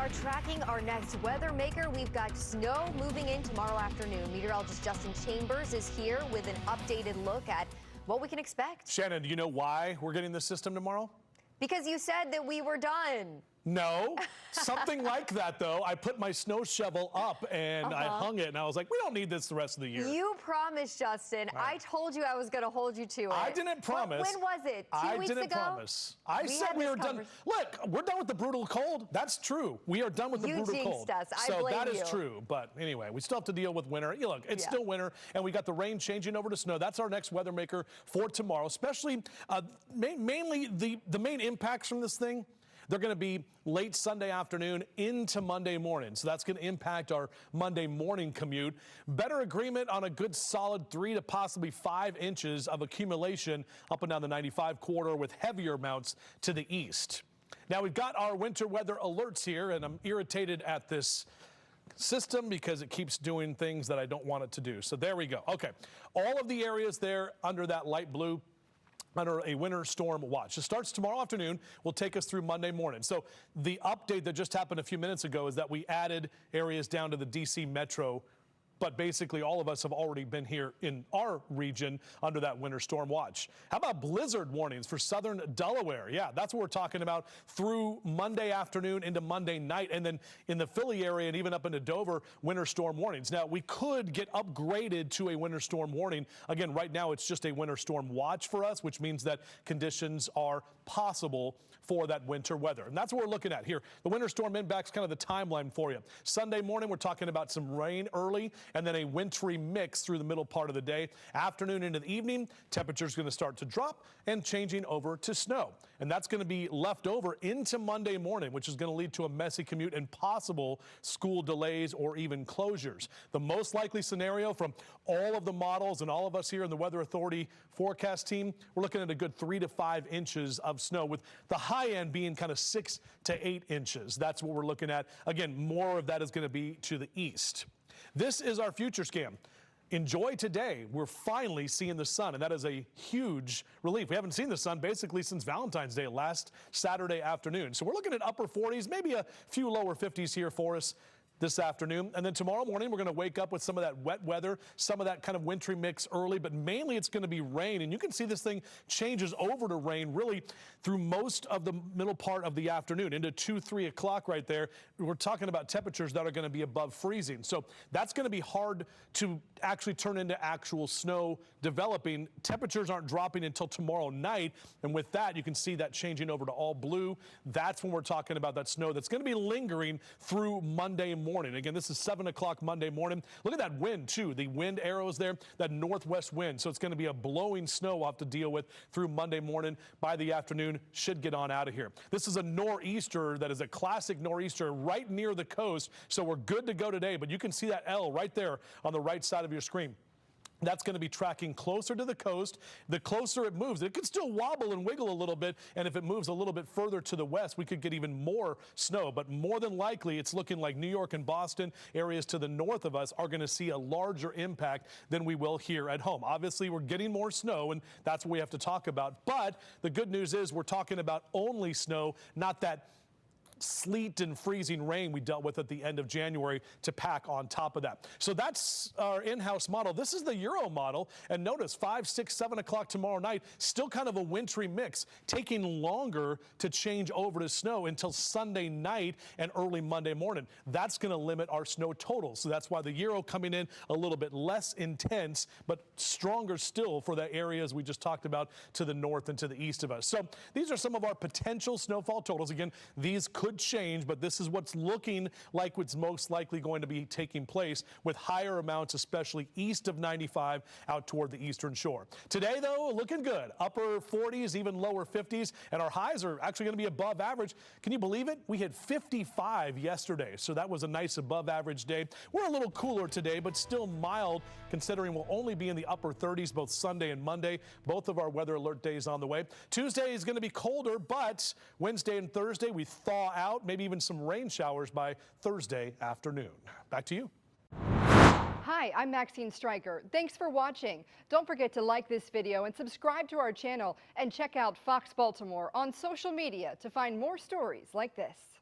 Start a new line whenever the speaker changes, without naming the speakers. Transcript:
are tracking our next weather maker. We've got snow moving in tomorrow afternoon. Meteorologist Justin Chambers is here with an updated look at what we can expect.
Shannon, do you know why we're getting this system tomorrow?
Because you said that we were done.
No, something like that, though. I put my snow shovel up and I hung it, and I was like, we don't need this the rest of the year.
You promised, Justin.
Right.
I told you I was going to hold you to it.
I didn't promise.
When was it? 2 weeks ago?
I didn't promise. I said we were done. Look, we're done with the brutal cold. That's true. We are done with the brutal cold.
Us. I
so
blame
that is
you.
true. But anyway, we still have to deal with winter. Look, it's still winter, and we got the rain changing over to snow. That's our next weather maker for tomorrow, especially mainly the main impacts from this thing. They're going to be late Sunday afternoon into Monday morning. So that's going to impact our Monday morning commute. Better agreement on a good solid 3 to possibly 5 inches of accumulation up and down the 95 corridor with heavier amounts to the east. Now we've got our winter weather alerts here, and I'm irritated at this system because it keeps doing things that I don't want it to do. So there we go. Okay. All of the areas there under that light blue under a winter storm watch. It starts tomorrow afternoon, will take us through Monday morning. So the update that just happened a few minutes ago is that we added areas down to the DC metro, but basically all of us have already been here in our region under that winter storm watch. How about blizzard warnings for southern Delaware? Yeah, that's what we're talking about through Monday afternoon into Monday night, and then in the Philly area and even up into Dover, winter storm warnings. Now, we could get upgraded to a winter storm warning. Again, right now it's just a winter storm watch for us, which means that conditions are possible for that winter weather. And that's what we're looking at here. The winter storm impact's kind of the timeline for you. Sunday morning, we're talking about some rain early and then a wintry mix through the middle part of the day. Afternoon into the evening, temperature's going to start to drop and changing over to snow. And that's going to be left over into Monday morning, which is going to lead to a messy commute and possible school delays or even closures. The most likely scenario from all of the models and all of us here in the Weather Authority forecast team, we're looking at a good 3 to 5 inches of snow, with the high end being kind of 6 to 8 inches. That's what we're looking at. Again, more of that is going to be to the east. This is our future scan. Enjoy today. We're finally seeing the sun, and that is a huge relief. We haven't seen the sun basically since Valentine's Day last Saturday afternoon. So we're looking at upper 40s, maybe a few lower 50s here for us this afternoon. And then tomorrow morning, we're going to wake up with some of that wet weather, some of that kind of wintry mix early, but mainly it's going to be rain. And you can see this thing changes over to rain really through most of the middle part of the afternoon into 2, 3 o'clock right there. We're talking about temperatures that are going to be above freezing. So that's going to be hard to actually turn into actual snow developing. Temperatures aren't dropping until tomorrow night. And with that, you can see that changing over to all blue. That's when we're talking about that snow that's going to be lingering through Monday morning. Again, this is 7 o'clock Monday morning. Look at that wind, too. The wind arrows there, that northwest wind. So it's going to be a blowing snow we'll have to deal with through Monday morning. By the afternoon, should get on out of here. This is a nor'easter that is a classic nor'easter right near the coast. So we're good to go today. But you can see that L right there on the right side of your screen. That's going to be tracking closer to the coast. The closer it moves, it could still wobble and wiggle a little bit. And if it moves a little bit further to the west, we could get even more snow. But more than likely, it's looking like New York and Boston, areas to the north of us, are going to see a larger impact than we will here at home. Obviously, we're getting more snow, and that's what we have to talk about. But the good news is we're talking about only snow, not that sleet and freezing rain we dealt with at the end of January to pack on top of that. So that's our in-house model. This is the Euro model, and notice 5, 6, 7 o'clock tomorrow night, still kind of a wintry mix, taking longer to change over to snow until Sunday night and early Monday morning. That's going to limit our snow totals. So that's why the Euro coming in a little bit less intense, but stronger still for the areas we just talked about to the north and to the east of us. So these are some of our potential snowfall totals. Again, these could change, but this is what's looking like what's most likely going to be taking place, with higher amounts, especially east of 95 out toward the eastern shore. Today, though, looking good. Upper 40s, even lower 50s, and our highs are actually going to be above average. Can you believe it? We hit 55 yesterday, so that was a nice above average day. We're a little cooler today, but still mild, considering we'll only be in the upper 30s both Sunday and Monday. Both of our weather alert days on the way. Tuesday is going to be colder, but Wednesday and Thursday we thaw out, maybe even some rain showers by Thursday afternoon. Back to you.
Hi, I'm Maxine Stryker. Thanks for watching. Don't forget to like this video and subscribe to our channel, and check out Fox Baltimore on social media to find more stories like this.